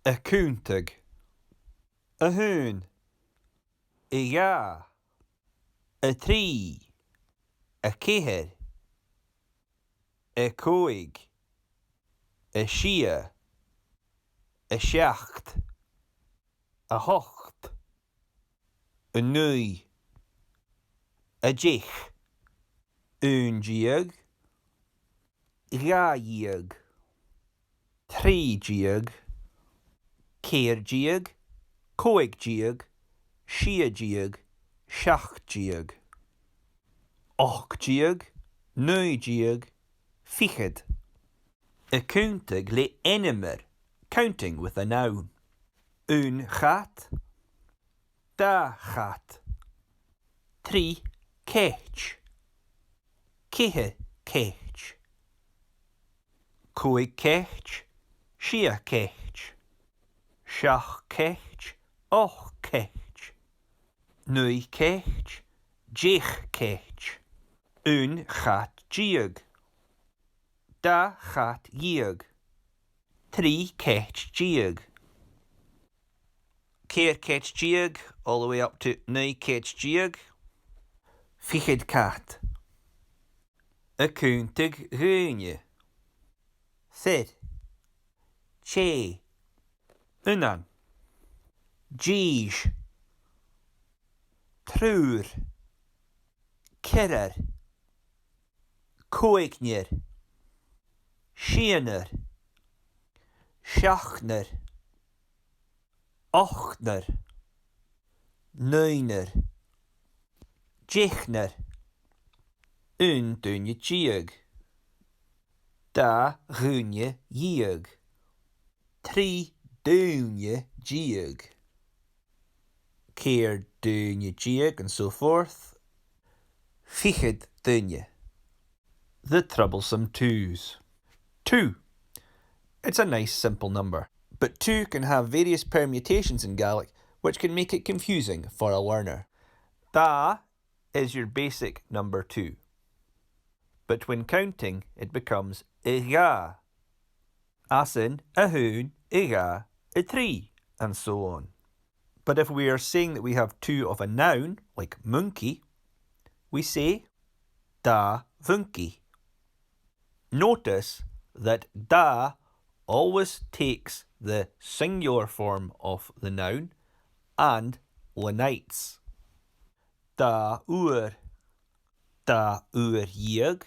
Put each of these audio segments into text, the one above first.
a cúntag, a hoon, a gha, a tree, a ceithir, a cóig, a shia, a seacht, a hocht, a nui, a jich, un diag, ga diag, trí diag, ceir diag, cóig diag, shia diag, seacht diag, och diag, nui diag, fichid. A cúntag le enimmer, counting with a noun. Un chat, da chat, trí cech, cithe cech, cóig cech, shia cech, seach cech, och cech, nui cech, jich cech, un chat diag, da chat diag, trí cech diag, ceir cech diag, all the way up to nui cech diag, fichid cat. A cúntag gúine, sid, che, unan, jeej, trúr, kirar, cóignir, sianar, seachnar, ochnar, nuinar, jichnar, un dúine diag, da gúine diag, trí dúine diag, ceir dúine diag, and so forth. Fichid dúine. The troublesome twos. 2. It's a nice simple number, but 2 can have various permutations in Gaelic which can make it confusing for a learner. Da is your basic number 2, but when counting it becomes I gha, as in a hoon, I gha, a tree, and so on. But if we are saying that we have 2 of a noun, like monkey, we say da funky. Notice that da always takes the singular form of the noun and lenites. Da uair, da uair diag.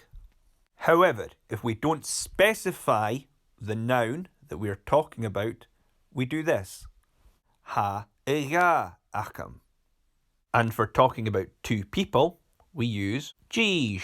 However, if we don't specify the noun that we are talking about, we do this. Ha I gha acham. And for talking about 2 people, we use jeej.